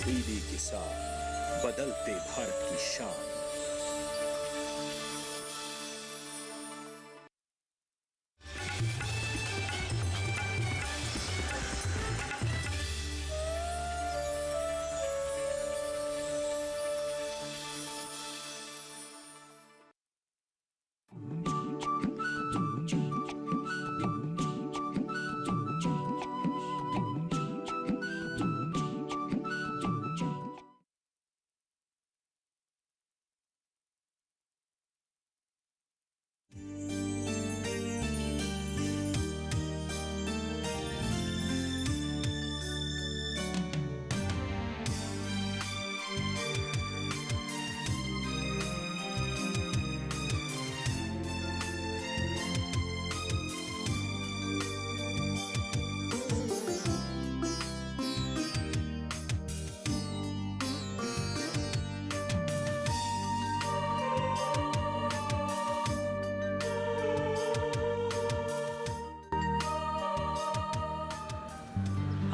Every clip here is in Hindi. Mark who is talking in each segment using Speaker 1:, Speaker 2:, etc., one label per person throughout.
Speaker 1: दीदी किसान, बदलते भारत की शान।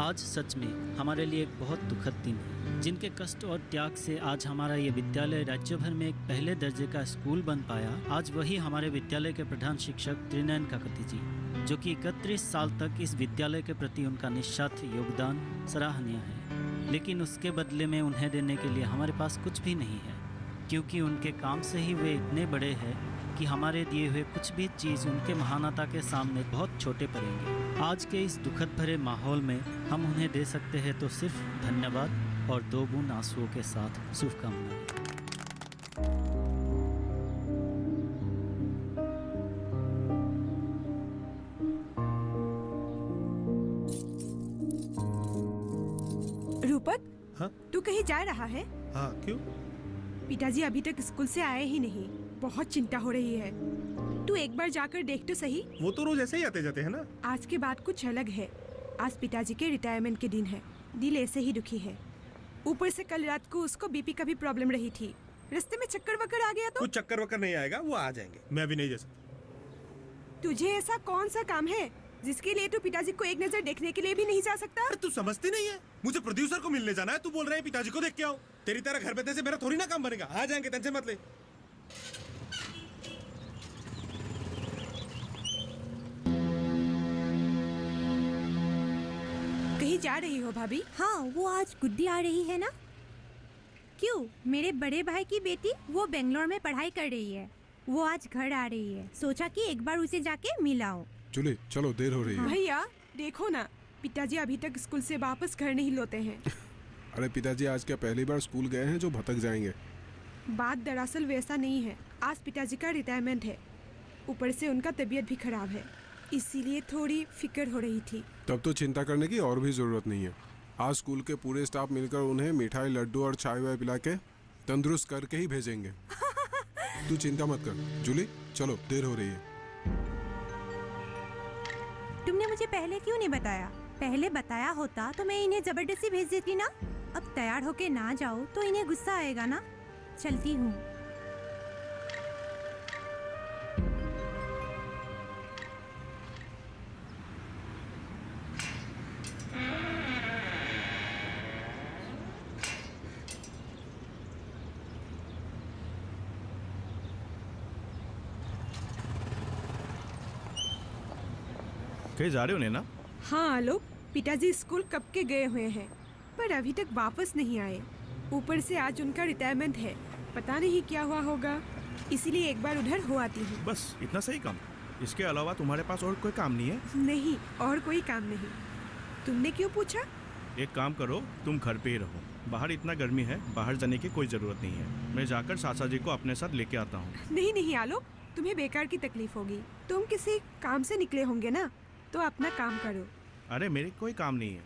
Speaker 2: आज सच में हमारे लिए एक बहुत दुखद दिन है। जिनके कष्ट और त्याग से आज हमारा ये विद्यालय राज्य भर में एक पहले दर्जे का स्कूल बन पाया, आज वही हमारे विद्यालय के प्रधान शिक्षक त्रिनयन काकती जी, जो कि 31 साल तक इस विद्यालय के प्रति उनका निस्वार्थ योगदान सराहनीय है। लेकिन उसके बदले में उन्हें देने के लिए हमारे पास कुछ भी नहीं है, क्योंकि उनके काम से ही वे इतने बड़े हैं कि हमारे दिए हुए कुछ भी चीज़ उनके महानता के सामने बहुत छोटे पड़ेंगे। आज के इस दुखद भरे माहौल में हम उन्हें दे सकते हैं तो सिर्फ धन्यवाद और 2 बूंद आंसुओं के साथ शुभकामनाएं।
Speaker 3: रूपक,
Speaker 4: हाँ?
Speaker 3: तू कहीं जा रहा है?
Speaker 4: हाँ, क्यों?
Speaker 3: पिताजी अभी तक स्कूल से आए ही नहीं, बहुत चिंता हो रही है। तू एक बार जाकर देख तो सही।
Speaker 4: वो तो रोज ऐसे ही आते जाते हैं ना।
Speaker 3: आज के बाद कुछ अलग है। आज पिताजी के रिटायरमेंट के दिन है, दिल ऐसे ही दुखी है। ऊपर से कल रात को उसको बीपी का भी प्रॉब्लम रही थी, रास्ते में चक्कर वक्कर आ गया तो।
Speaker 4: कुछ चक्कर वक्कर नहीं आएगा, वो आ जाएंगे। मैं अभी नहीं जा सकता।
Speaker 3: तुझे ऐसा कौन सा काम है जिसके लिए तू पिताजी को एक नजर देखने के लिए भी नहीं जा सकता?
Speaker 4: अरे तू समझती नहीं है, मुझे प्रोड्यूसर को मिलने जाना है, तू बोल रहे हैं पिताजी को देख के आओ। तेरी तरह घर बैठने से मेरा थोड़ी ना काम बनेगा। आ जाएंगे, टेंशन मत ले।
Speaker 3: कहीं जा रही हो भाभी?
Speaker 5: हाँ, वो आज गुड्डी आ रही है ना। क्यों? मेरे बड़े भाई की बेटी वो बेंगलोर में पढ़ाई कर रही है, वो आज घर आ रही है। सोचा कि एक बार उसे जाके मिलाऊं।
Speaker 6: चले चलो, देर हो रही है।
Speaker 3: भैया देखो ना, पिताजी अभी तक स्कूल से वापस घर नहीं लौटे हैं।
Speaker 6: अरे पिताजी आज क्या पहली बार स्कूल गए हैं जो भटक जाएंगे?
Speaker 3: बात दरअसल वैसा नहीं है। आज पिताजी का रिटायरमेंट है, ऊपर से उनका तबीयत भी खराब है, इसीलिए थोड़ी फिक्र हो रही थी।
Speaker 6: तब तो चिंता करने की और भी जरूरत नहीं है। आज स्कूल के पूरे स्टाफ मिलकर उन्हें मिठाई, लड्डू और चाय वाय पिला के तंदुरुस्त करके ही भेजेंगे। तू चिंता मत कर। जूली चलो, देर हो रही है।
Speaker 5: तुमने मुझे पहले क्यों नहीं बताया? पहले बताया होता तो मैं इन्हें जबरदस्ती भेज देती ना। अब तैयार होके ना जाओ तो इन्हें गुस्सा आएगा ना। चलती हूँ।
Speaker 7: कहीं जा रहे हो नैना?
Speaker 3: हाँ आलोक, पिताजी स्कूल कब के गए हुए हैं, पर अभी तक वापस नहीं आए। ऊपर से आज उनका रिटायरमेंट है, पता नहीं क्या हुआ होगा, इसीलिए एक बार उधर हो आती हूँ।
Speaker 7: बस इतना सही काम? इसके अलावा तुम्हारे पास और कोई काम नहीं है?
Speaker 3: नहीं, और कोई काम नहीं। तुमने क्यों पूछा?
Speaker 7: एक काम करो, तुम घर पे ही रहो। बाहर इतना गर्मी है, बाहर जाने की कोई ज़रूरत नहीं है। मैं जाकर सासा जी को अपने साथ लेके आता हूँ।
Speaker 3: नहीं नहीं आलोक, तुम्हें बेकार की तकलीफ होगी। तुम किसी काम से निकले होंगे ना, तो अपना काम करो।
Speaker 7: अरे मेरे कोई काम नहीं है।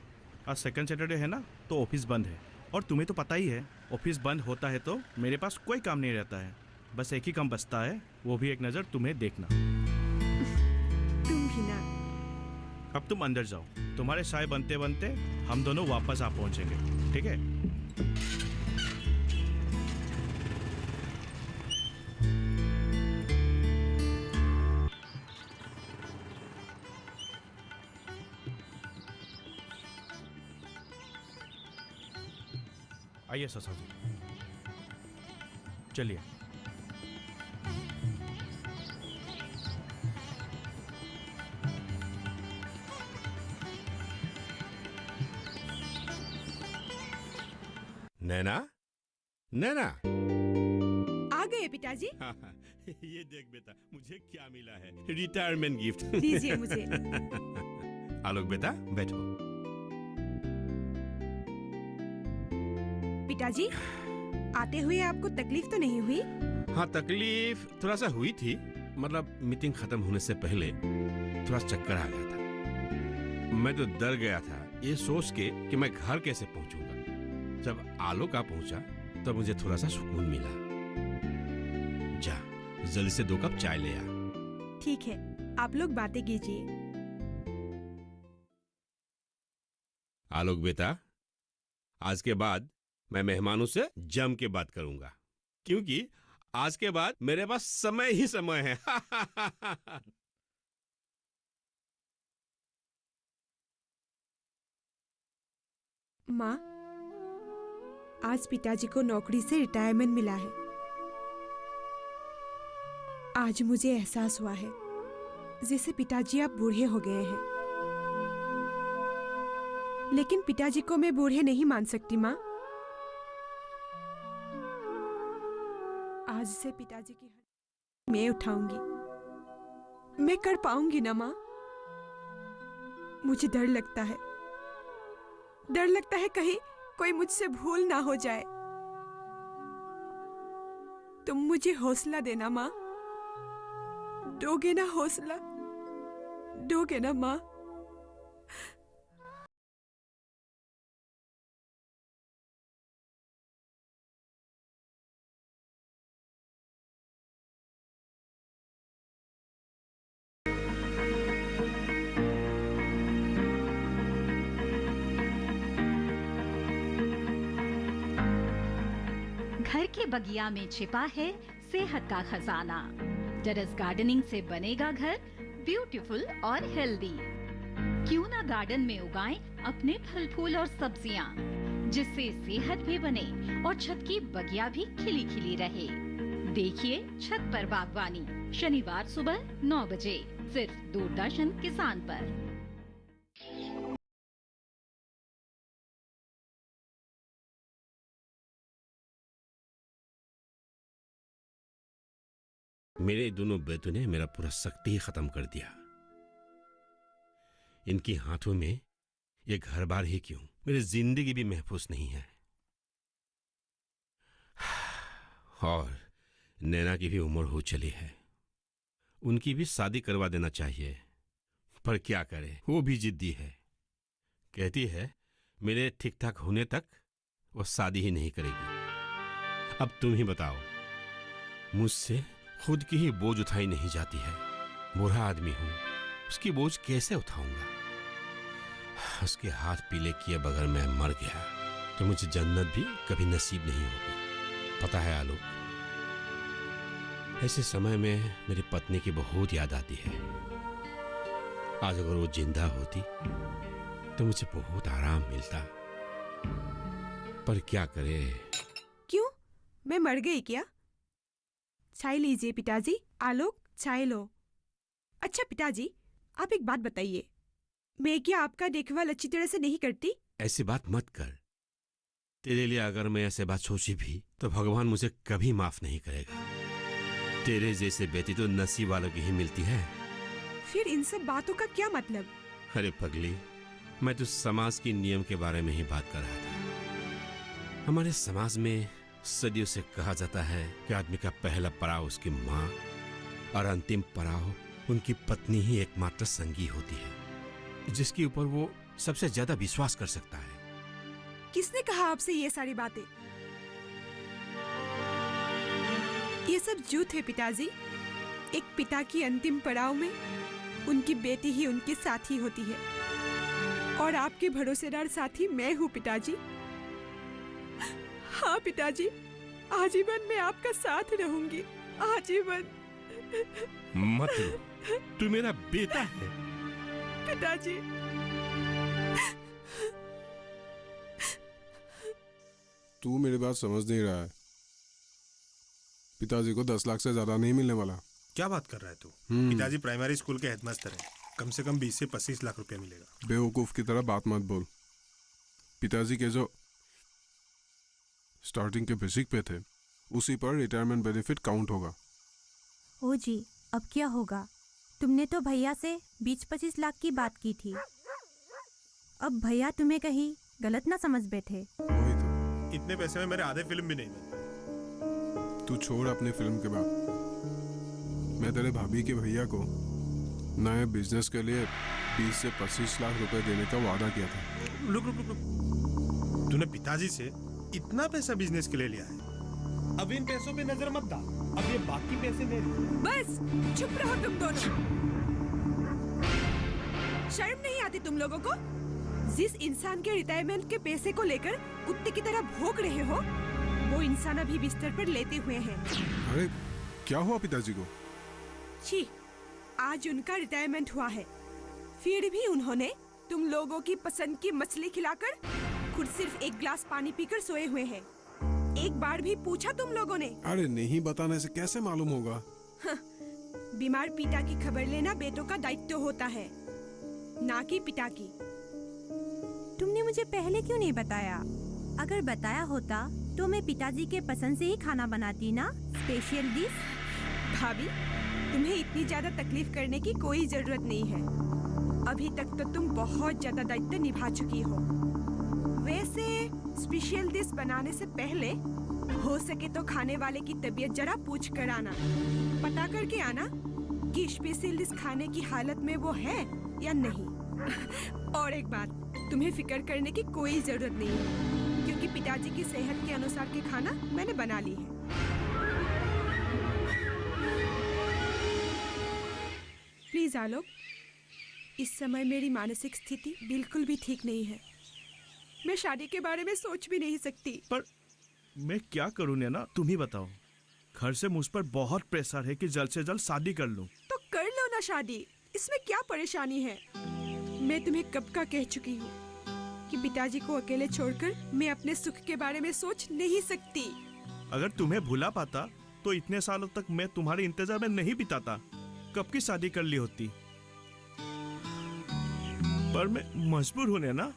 Speaker 7: आज सेकंड सैटरडे है ना, तो ऑफिस बंद है। और तुम्हें तो पता ही है, ऑफिस बंद होता है तो मेरे पास कोई काम नहीं रहता है। बस एक ही काम बचता है, वो भी एक नज़र तुम्हें देखना।
Speaker 3: तुम भी ना।
Speaker 7: अब तुम अंदर जाओ, तुम्हारे चाय बनते बनते हम दोनों वापस आ पहुँचेंगे, ठीक है? आइए ससा जी, चलिए।
Speaker 8: नैना, नैना।
Speaker 3: आ गए पिताजी।
Speaker 8: ये देख बेटा, मुझे क्या मिला है, रिटायरमेंट गिफ्ट।
Speaker 3: दीजिए मुझे।
Speaker 8: आलोक बेटा, बैठो।
Speaker 3: पिताजी, आते हुए आपको तकलीफ तो नहीं हुई?
Speaker 8: हाँ, तकलीफ थोड़ा सा हुई थी। मतलब मीटिंग खत्म होने से पहले थोड़ा चक्कर आ गया था। मैं तो डर गया था ये सोच के कि मैं घर कैसे पहुंचूंगा। जब आलोक आ पहुंचा तब मुझे थोड़ा सा सुकून मिला। जा, जल्दी से 2 कप चाय ले आ।
Speaker 3: ठीक है, आप लोग बातें कीजिए।
Speaker 8: आलोक बेटा, आज के बाद मैं मेहमानों से जम के बात करूंगा, क्योंकि आज के बाद मेरे पास समय ही समय है।
Speaker 3: माँ, आज पिताजी को नौकरी से रिटायरमेंट मिला है। आज मुझे एहसास हुआ है जैसे पिताजी अब बूढ़े हो गए हैं। लेकिन पिताजी को मैं बूढ़े नहीं मान सकती माँ। आज से पिताजी की हर मैं उठाऊंगी। मैं कर पाऊंगी ना माँ? मुझे डर लगता है। डर लगता है कहीं कोई मुझसे भूल ना हो जाए। तुम मुझे हौसला देना माँ। दोगे ना हौसला? दोगे ना माँ?
Speaker 9: घर के बगिया में छिपा है सेहत का खजाना। टेरेस गार्डनिंग से बनेगा घर ब्यूटीफुल और हेल्दी। क्यों ना गार्डन में उगाएं अपने फल फूल और सब्जियां, जिससे सेहत भी बने और छत की बगिया भी खिली खिली रहे। देखिए छत पर बागवानी, शनिवार सुबह 9 बजे सिर्फ दूरदर्शन किसान पर।
Speaker 8: मेरे दोनों बेटों ने मेरा पूरा शक्ति ही खत्म कर दिया। इनकी हाथों में ये घर बार ही क्यों, मेरी जिंदगी भी महफूज नहीं है। और नैना की भी उम्र हो चली है, उनकी भी शादी करवा देना चाहिए। पर क्या करे, वो भी जिद्दी है। कहती है मेरे ठीक ठाक होने तक वो शादी ही नहीं करेगी। अब तुम ही बताओ, मुझसे खुद की ही बोझ उठाई नहीं जाती है। बूढ़ा आदमी हूं, उसकी बोझ कैसे उठाऊंगा? उसके हाथ पीले किए बगैर मैं मर गया तो मुझे जन्नत भी कभी नसीब नहीं होगी। पता है आलोक, ऐसे समय में मेरी पत्नी की बहुत याद आती है। आज अगर वो जिंदा होती तो मुझे बहुत आराम मिलता, पर क्या करे।
Speaker 3: क्यों, मैं मर गई क्या? चाय लीजिए पिताजी। आलोक, चाय लो। अच्छा पिताजी, आप एक बात बताइए, मैं क्या आपका देखभाल अच्छी तरह से नहीं करती?
Speaker 8: ऐसी बात मत कर। तेरे लिए अगर मैं ऐसे बात सोची भी तो भगवान मुझे कभी माफ नहीं करेगा। तेरे जैसे बेटी तो नसीब वालों की ही मिलती है।
Speaker 3: फिर इन सब बातों का क्या मतलब?
Speaker 8: अरे पगली, मैं तो समाज की नियम के बारे में ही बात कर रहा था। हमारे समाज में सदियों से कहा जाता है कि आदमी का पहला पड़ाव उसकी माँ और अंतिम पड़ाव उनकी पत्नी ही एकमात्र संगी होती है, जिसके ऊपर वो सबसे ज्यादा विश्वास कर सकता है।
Speaker 3: किसने कहा आपसे ये सारी बातें? ये सब झूठ है पिताजी। एक पिता की अंतिम पड़ाव में उनकी बेटी ही उनके साथी होती है, और आपके भरोसेदार साथी मैं हूँ पिताजी। हाँ पिताजी, आजीवन मैं आपका साथ रहूंगी, आजीवन।
Speaker 8: मत रो, तू मेरा बेटा है।
Speaker 3: पिताजी।
Speaker 6: तू मेरी बात समझ नहीं रहा है। पिताजी को 10 लाख से ज्यादा नहीं मिलने वाला।
Speaker 4: क्या बात कर रहा है तू? पिताजी प्राइमरी स्कूल के हेडमास्टर हैं, कम से कम 20 से 25 लाख रुपया मिलेगा।
Speaker 6: बेवकूफ की तरह बात मत बोल। पिताजी के जो स्टार्टिंग के बेसिक पे थे उसी पर रिटायरमेंट बेनिफिट काउंट होगा।
Speaker 5: ओ जी, अब क्या होगा? तुमने तो भैया से 20-25 लाख की बात की थी। अब भैया तुम्हें कहीं गलत ना समझ बैठे।
Speaker 6: वही तो।
Speaker 4: इतने पैसे में मेरे आधे फिल्म भी नहीं बनते।
Speaker 6: तू छोड़ अपनी फिल्म के बाद। मैं तेरे भाभी के भैया को नए बिजनेस के लिए 20 से 25 लाख रुपए देने का वादा किया था।
Speaker 4: रुक रुक रुक रुक। तूने पिताजी से इतना पैसा बिजनेस के लिए लिया है? अब इन पैसों पे नजर मत डाल, अब ये बाकी पैसे मेरे।
Speaker 3: बस चुप रहो तुम दोनों। शर्म नहीं आती तुम लोगों को? जिस इंसान के रिटायरमेंट के पैसे को लेकर कुत्ते की तरह भौंक रहे हो, वो इंसान अभी बिस्तर पर लेटे हुए हैं।
Speaker 6: अरे क्या हुआ पिताजी को?
Speaker 3: छी, आज उनका रिटायरमेंट हुआ है, फिर भी उन्होंने तुम लोगों की पसंद की मछली खिलाकर खुद सिर्फ एक गिलास पानी पीकर सोए हुए हैं। एक बार भी पूछा तुम लोगों ने?
Speaker 6: अरे नहीं बताने से कैसे मालूम होगा?
Speaker 3: बीमार पिता की खबर लेना बेटों का दायित्व होता है, ना कि पिता की।
Speaker 5: तुमने मुझे पहले क्यों नहीं बताया? अगर बताया होता तो मैं पिताजी के पसंद से ही खाना बनाती ना, स्पेशल डिश।
Speaker 3: भाभी, तुम्हें इतनी ज्यादा तकलीफ करने की कोई जरूरत नहीं है। अभी तक तो तुम बहुत ज्यादा दायित्व निभा चुकी हो। वैसे स्पेशल डिश बनाने से पहले हो सके तो खाने वाले की तबीयत जरा पूछ कर आना, पता करके आना कि स्पेशल डिश खाने की हालत में वो है या नहीं। और एक बात, तुम्हें फिक्र करने की कोई जरूरत नहीं है, क्योंकि पिताजी की सेहत के अनुसार के खाना मैंने बना ली है। प्लीज आलोक, इस समय मेरी मानसिक स्थिति बिल्कुल भी ठीक नहीं है। मैं शादी के बारे में सोच भी नहीं सकती।
Speaker 7: पर मैं क्या करूं नैना, तुम ही बताओ। घर से मुझ पर बहुत प्रेशर है कि जल्द से जल्द शादी कर लूं।
Speaker 3: तो कर लो ना शादी, इसमें क्या परेशानी है? मैं तुम्हें कब का कह चुकी हूँ कि पिताजी को अकेले छोड़कर मैं अपने सुख के बारे में सोच नहीं सकती।
Speaker 7: अगर तुम्हें भुला पाता तो इतने सालों तक मैं तुम्हारे इंतजार में नहीं बिताता, कब की शादी कर ली होती। पर मैं मजबूर हूं नैना,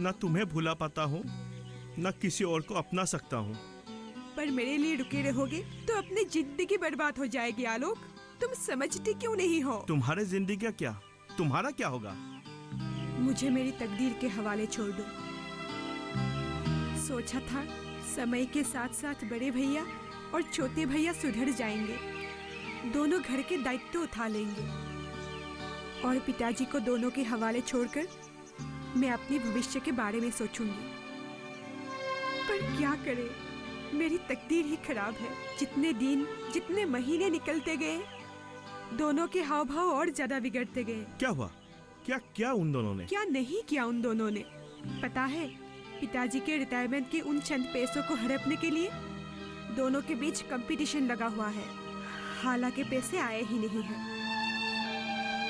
Speaker 7: ना तुम्हें भुला पाता हूँ, ना किसी और को अपना सकता हूँ।
Speaker 3: पर मेरे लिए रुके रहोगे तो अपनी जिंदगी बर्बाद हो जाएगी आलोक। तुम समझती क्यों नहीं हो?
Speaker 7: तुम्हारे जिंदगी का क्या, तुम्हारा क्या होगा?
Speaker 3: मुझे मेरी तकदीर के हवाले छोड़ दो। सोचा था समय के साथ साथ बड़े भैया और छोटे भैया सुधर जाएंगे, दोनों घर के दायित्व उठा लेंगे और पिताजी को दोनों के हवाले छोड़कर मैं अपने भविष्य के बारे में सोचूंगी। पर क्या करें, मेरी तकदीर ही खराब है। जितने दिन, जितने महीने निकलते गए, दोनों के हाव भाव और ज्यादा बिगड़ते गए।
Speaker 7: क्या हुआ? क्या क्या उन दोनों ने?
Speaker 3: क्या नहीं किया उन दोनों ने? पता है, पिताजी के रिटायरमेंट के उन चंद पैसों को हड़पने के लिए दोनों के बीच कंपटीशन लगा हुआ है। हालांकि पैसे आए ही नहीं हैं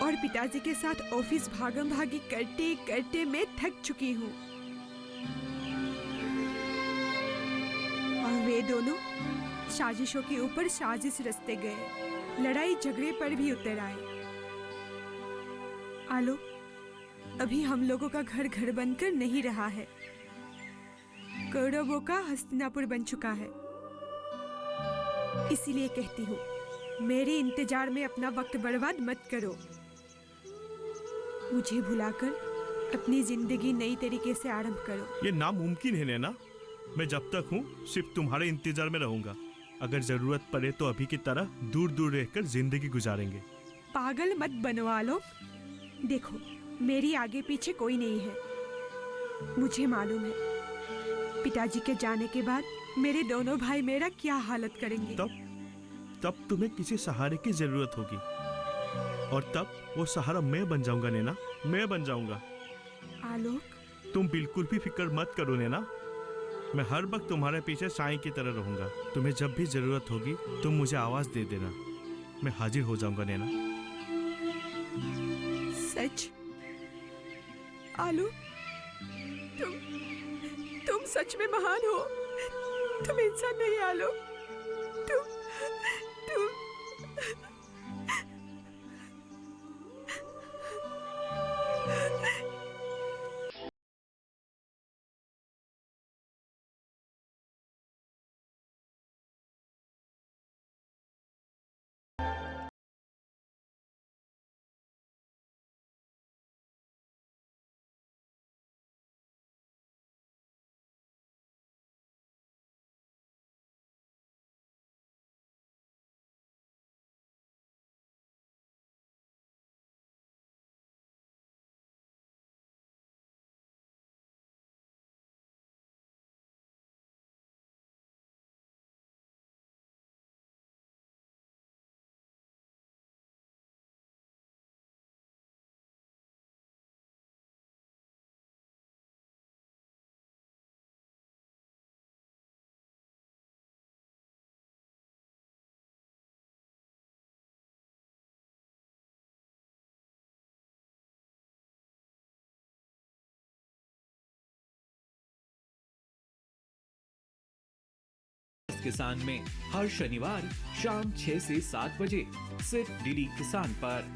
Speaker 3: और पिताजी के साथ ऑफिस भागम भागी करते करते मैं थक चुकी हूँ। और वे दोनों साजिशों के ऊपर साजिश रचते गए, लड़ाई झगड़े पर भी उतर आए। आलो, अभी हम लोगों का घर घर बनकर नहीं रहा है, कौरवों का हस्तिनापुर बन चुका है। इसीलिए कहती हूँ, मेरे इंतजार में अपना वक्त बर्बाद मत करो। मुझे भुलाकर अपनी जिंदगी नई तरीके से आरंभ करो।
Speaker 7: ये नामुमकिन है नैना। मैं जब तक हूँ सिर्फ तुम्हारे इंतजार में रहूंगा। अगर जरूरत पड़े तो अभी की तरह दूर दूर रहकर जिंदगी गुजारेंगे।
Speaker 3: पागल मत बनवा लो। देखो, मेरी आगे पीछे कोई नहीं है। मुझे मालूम है पिताजी के जाने के बाद मेरे दोनों भाई मेरा क्या हालत करेंगे।
Speaker 7: तब तुम्हें किसी सहारे की जरूरत होगी और तब वो सहारा मैं बन जाऊंगा नैना, मैं बन जाऊंगा।
Speaker 3: आलोक,
Speaker 7: तुम बिल्कुल भी फिक्र मत करो नैना। मैं हर वक्त तुम्हारे पीछे साईं की तरह रहूंगा। तुम्हें जब भी जरूरत होगी तुम मुझे आवाज दे देना, मैं हाजिर हो जाऊंगा नैना।
Speaker 3: सच? आलू, तुम सच में महान हो। तुम इंसान नहीं आलोक, तुम
Speaker 10: किसान में हर शनिवार शाम 6 से 7 बजे सिर्फ डीडी किसान पर।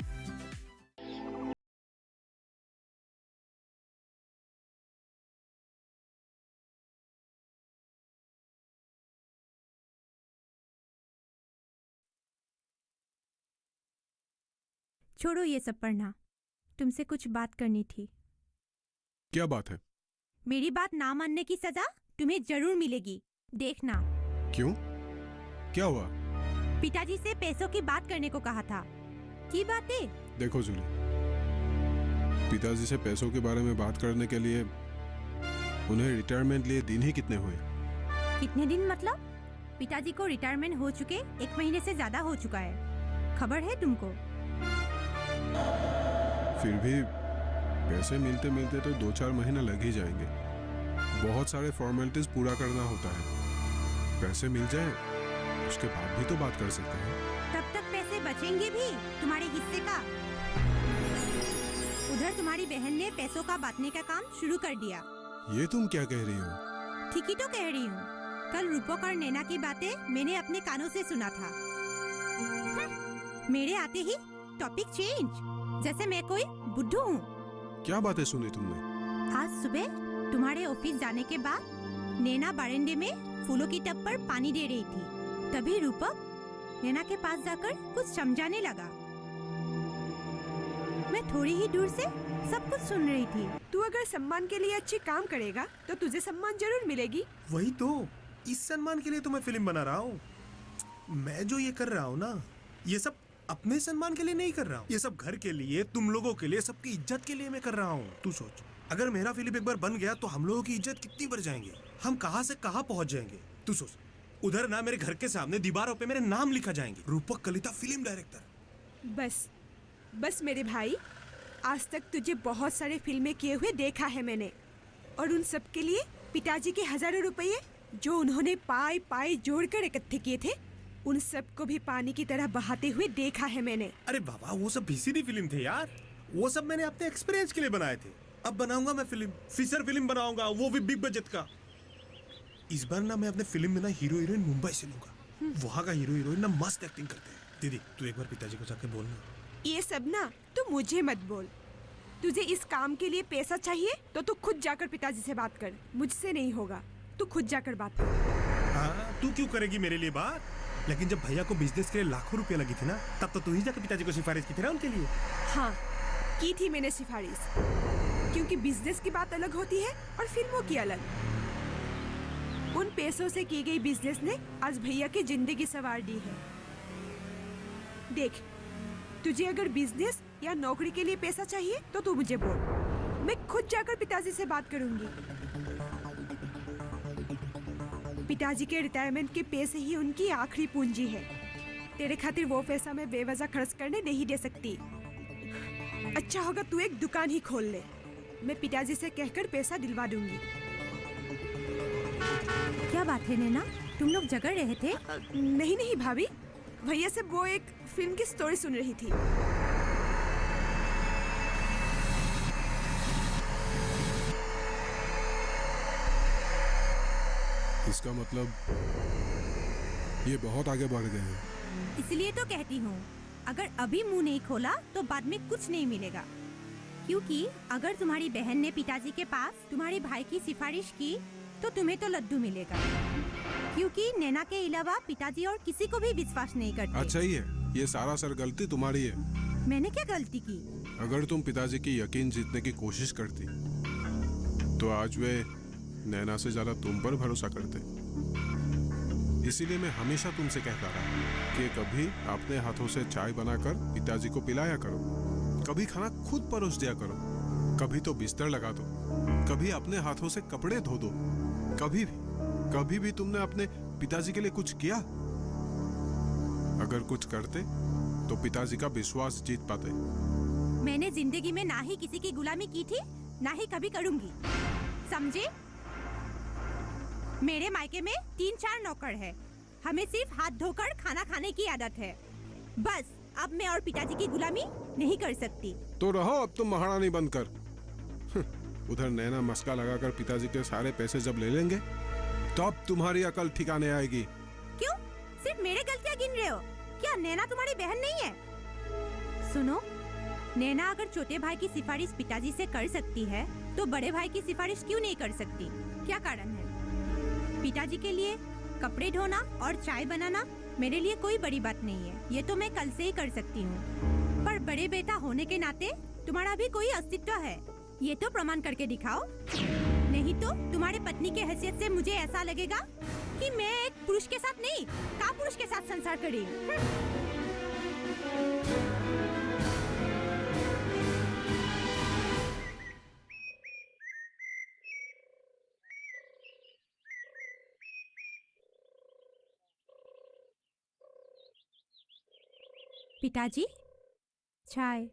Speaker 5: छोड़ो ये सब पढ़ना, तुमसे कुछ बात करनी थी।
Speaker 6: क्या बात है?
Speaker 5: मेरी बात ना मानने की सजा तुम्हें जरूर मिलेगी, देखना।
Speaker 6: क्यों? क्या हुआ?
Speaker 5: पिताजी से पैसों की बात करने को कहा था। की बातें?
Speaker 6: देखो जूली, पिताजी से पैसों के बारे में बात करने के लिए उन्हें रिटायरमेंट लिए दिन ही कितने हुए?
Speaker 5: कितने दिन मतलब? पिताजी को रिटायरमेंट हो चुके 1 महीने से ज्यादा हो चुका है, खबर है तुमको?
Speaker 6: फिर भी पैसे मिलते मिलते तो 2-4 महीना लग ही जाएंगे। बहुत सारे फॉर्मेलिटीज पूरा करना होता है। पैसे मिल जाए उसके बाद भी तो बात कर सकते हैं।
Speaker 5: तब तक पैसे बचेंगे भी तुम्हारे हिस्से का। उधर तुम्हारी बहन ने पैसों का बांटने का काम शुरू कर दिया।
Speaker 6: ये तुम क्या कह रही हो?
Speaker 5: ठीक ही तो कह रही हूँ। कल रूपक और नैना की बातें मैंने अपने कानों से सुना था। मेरे आते ही टॉपिक चेंज, जैसे मैं कोई बुद्धू हूँ।
Speaker 6: क्या बातें सुनी तुमने?
Speaker 5: आज सुबह तुम्हारे ऑफिस जाने के बाद नैना बरामदे में फूलों की टब पर पानी दे रही थी, तभी रूपक नैना के पास जाकर कुछ समझाने लगा। मैं थोड़ी ही दूर से सब कुछ सुन रही थी।
Speaker 3: तू अगर सम्मान के लिए अच्छे काम करेगा तो तुझे सम्मान जरूर मिलेगी।
Speaker 4: वही तो, इस सम्मान के लिए तो मैं फिल्म बना रहा हूँ। मैं जो ये कर रहा हूँ ना, ये सब अपने सम्मान के लिए नहीं कर रहा हूँ। ये सब घर के लिए, तुम लोगों के लिए, सबकी इज्जत के लिए मैं कर रहा हूँ। तू सोच, अगर मेरा फिल्म एक बार बन गया तो हम लोगों की इज्जत कितनी बढ़ जाएंगी, हम कहाँ से कहाँ पहुँच जाएंगे। तू सोच, उधर ना मेरे घर के सामने दीवारों पे मेरे नाम लिखा जाएंगे, रूपक कलिता फिल्म डायरेक्टर।
Speaker 3: बस मेरे भाई, आज तक तुझे बहुत सारे फिल्में किए हुए देखा है मैंने, और उन सब के लिए पिताजी के हजारों रुपये जो उन्होंने पाई जोड़कर इकट्ठे किए थे, उन सब को भी पानी की तरह बहाते हुए देखा है मैंने।
Speaker 4: अरे बाबा, वो सब VCD फिल्म थे यार, वो सब मैंने अपने एक्सपीरियंस के लिए बनाए थे। अब बनाऊंगा मैं फिल्म, फीचर फिल्म बनाऊंगा, वो भी बिग बजट का। इस बार ना मैं अपने फिल्म में ना हीरो हीरोइन मुंबई से लूंगा। वहाँ का हीरो हीरोइन ना मस्त एक्टिंग करते हैं। दीदी तू एक बार पिताजी को जाकर बोलना।
Speaker 3: ये सब ना तू मुझे मत बोल। तुझे इस काम के लिए पैसा चाहिए तो तू खुद जाकर पिताजी से बात कर, मुझसे नहीं होगा। तू खुद जाकर बात कर।
Speaker 4: हाँ, तू क्यों करेगी मेरे लिए बात? लेकिन जब भैया को बिजनेस के लिए लाखों रुपए लगी थी ना, तब तो तू ही जाकर पिताजी को सिफारिश की थी ना उनके लिए।
Speaker 3: हाँ, की थी मैंने सिफारिश, क्योंकि बिजनेस की बात अलग होती है और फिल्मों की अलग। उन पैसों से की गई बिजनेस ने आज भैया की जिंदगी संवार दी है। देख, तुझे अगर बिजनेस या नौकरी के लिए पैसा चाहिए तो तू मुझे बोल, मैं खुद जाकर पिताजी से बात करूंगी। पिताजी के रिटायरमेंट के पैसे ही उनकी आखिरी पूंजी है। तेरे खातिर वो पैसा मैं बेवजह खर्च करने नहीं दे सकती। अच्छा होगा तू एक दुकान ही खोल ले, मैं पिताजी से कहकर पैसा दिलवा दूंगी।
Speaker 5: क्या बात है नैना, तुम लोग झगड़ रहे थे?
Speaker 3: नहीं भाभी, भैया से वो एक फिल्म की स्टोरी सुन रही थी।
Speaker 6: इसका मतलब ये बहुत आगे बढ़ गए हैं।
Speaker 5: इसलिए तो कहती हूँ, अगर अभी मुंह नहीं खोला तो बाद में कुछ नहीं मिलेगा। क्योंकि अगर तुम्हारी बहन ने पिताजी के पास तुम्हारे भाई की सिफारिश की तो तुम्हें तो लड्डू मिलेगा। क्योंकि नैना के अलावा पिताजी और किसी को भी विश्वास नहीं करते।
Speaker 6: अच्छा ही है, ये सारा सर गलती तुम्हारी है।
Speaker 5: मैंने क्या गलती की?
Speaker 6: अगर तुम पिताजी की यकीन जीतने की कोशिश करती तो आज वे नैना से ज्यादा तुम पर भरोसा करते। इसीलिए मैं हमेशा तुमसे कहता रहा कि कभी अपने हाथों से चाय बनाकर पिताजी को पिलाया करो, कभी खाना खुद परोस दिया करो, कभी तो बिस्तर लगा दो, कभी अपने हाथों से कपड़े धो दो। कभी भी तुमने अपने पिताजी के लिए कुछ किया? अगर कुछ करते तो पिताजी का विश्वास जीत पाते।
Speaker 5: मैंने जिंदगी में ना ही किसी की गुलामी की थी, ना ही कभी करूंगी, समझे? मेरे मायके में 3-4 नौकर है। हमें सिर्फ हाथ धोकर खाना खाने की आदत है। बस अब मैं और पिताजी की गुलामी नहीं कर सकती।
Speaker 6: तो रहो अब तुम महारानी बनकर। उधर नैना मस्का लगाकर पिताजी के सारे पैसे जब ले लेंगे तब तुम्हारी अकल ठिकाने आएगी।
Speaker 5: क्यों? सिर्फ मेरे गलतियां गिन रहे हो? क्या नैना तुम्हारी बहन नहीं है? सुनो, नैना अगर छोटे भाई की सिफारिश पिताजी से कर सकती है तो बड़े भाई की सिफारिश क्यों नहीं कर सकती? क्या कारण है? पिताजी के लिए कपड़े धोना और चाय बनाना मेरे लिए कोई बड़ी बात नहीं है, ये तो मैं कल से ही कर सकती हूँ। पर बड़े बेटा होने के नाते तुम्हारा भी कोई अस्तित्व है, ये तो प्रमाण करके दिखाओ। नहीं तो तुम्हारे पत्नी के हैसियत से मुझे ऐसा लगेगा कि मैं एक पुरुष के साथ नहीं, कापुरुष के साथ संसार कर रही हूँ। पिताजी, चाय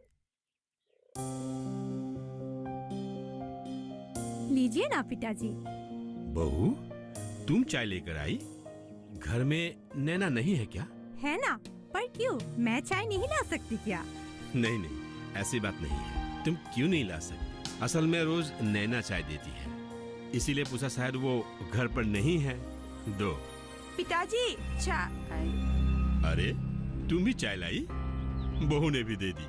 Speaker 5: लीजिए ना पिताजी।
Speaker 8: बहू, तुम चाय लेकर आई? घर में नैना नहीं है क्या?
Speaker 5: है ना, पर क्यों? मैं चाय नहीं ला सकती क्या?
Speaker 8: नहीं नहीं, ऐसी बात नहीं है। तुम क्यों नहीं ला सकती? असल में रोज नैना चाय देती है, इसीलिए पूछा, शायद वो घर पर नहीं है। दो।
Speaker 3: पिताजी चाय।
Speaker 8: अरे तुम भी चाय लाई? बहू ने भी दे दी।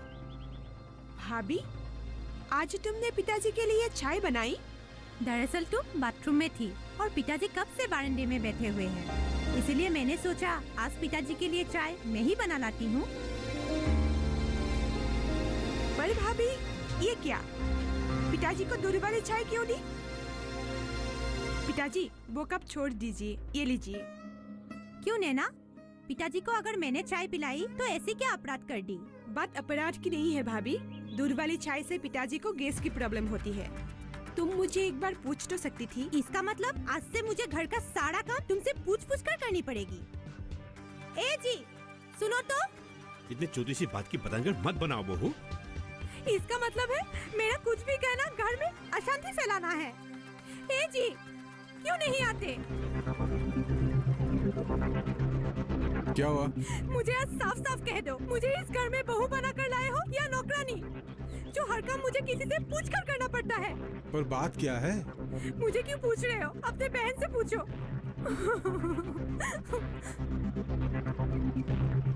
Speaker 3: भाभी, आज तुमने पिताजी के लिए चाय बनाई?
Speaker 5: दरअसल तुम बाथरूम में थी और पिताजी कब से बरामदे में बैठे हुए हैं, इसलिए मैंने सोचा आज पिताजी के लिए चाय मैं ही बना लाती हूँ।
Speaker 3: पर भाभी, ये क्या? पिताजी को दूध वाली चाय क्यों दी? पिताजी, वो कप छोड़ दीजिए, ये लीजिए।
Speaker 5: क्यों नैना? पिताजी को अगर मैंने चाय पिलाई तो ऐसे क्या अपराध कर दी?
Speaker 3: बात अपराध की नहीं है भाभी। दूध वाली चाय से पिताजी को गैस की प्रॉब्लम होती है। तुम मुझे एक बार पूछ तो सकती थी।
Speaker 5: इसका मतलब आज से मुझे घर का सारा काम तुमसे पूछ कर करनी पड़ेगी। ए जी, सुनो तो।
Speaker 8: इतनी छोटी सी बात की पतंगड़ मत बनाओ बहू।
Speaker 5: इसका मतलब है मेरा कुछ भी कहना घर में अशांति फैलाना है। ए जी, क्यों नहीं आते?
Speaker 6: क्या हुआ?
Speaker 5: मुझे आज साफ साफ कह दो, मुझे इस घर में बहू बना कर लाए हो या नौकरानी, जो हर काम मुझे किसी से पूछ कर करना पड़ता है।
Speaker 6: पर बात क्या है?
Speaker 5: मुझे क्यों पूछ रहे हो? अपने बहन से पूछो।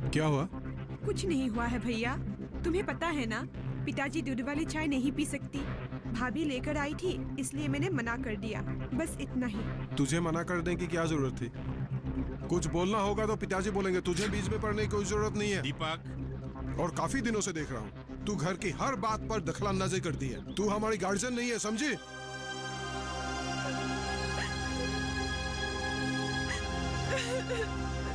Speaker 6: क्या हुआ?
Speaker 3: कुछ नहीं हुआ है भैया। तुम्हें पता है ना, पिताजी दूध वाली चाय नहीं पी सकती। भाभी लेकर आई थी, इसलिए मैंने मना कर दिया, बस इतना ही।
Speaker 6: तुझे मना करने की क्या जरूरत थी? कुछ बोलना होगा तो पिताजी बोलेंगे, तुझे बीच में पड़ने की कोई जरूरत नहीं है।
Speaker 8: दीपक,
Speaker 6: और काफी दिनों से देख रहा हूँ तू घर की हर बात पर दखलंदाजी करती है। तू हमारी गार्जियन नहीं है, समझी?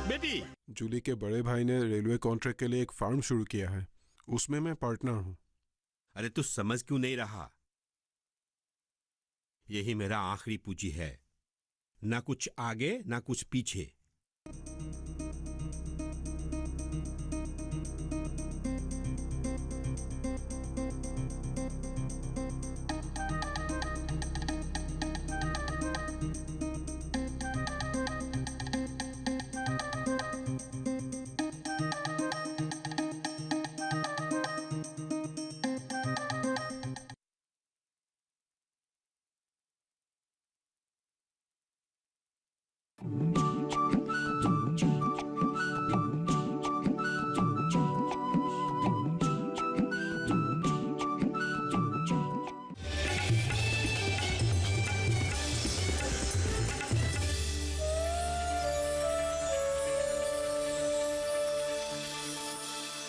Speaker 8: बेटी।
Speaker 6: जूली के बड़े भाई ने रेलवे कॉन्ट्रैक्ट के लिए एक फार्म शुरू किया है, उसमें मैं पार्टनर हूँ।
Speaker 8: अरे तू समझ क्यों नहीं रहा? यही मेरा आखिरी पूंजी है, ना कुछ आगे ना कुछ पीछे।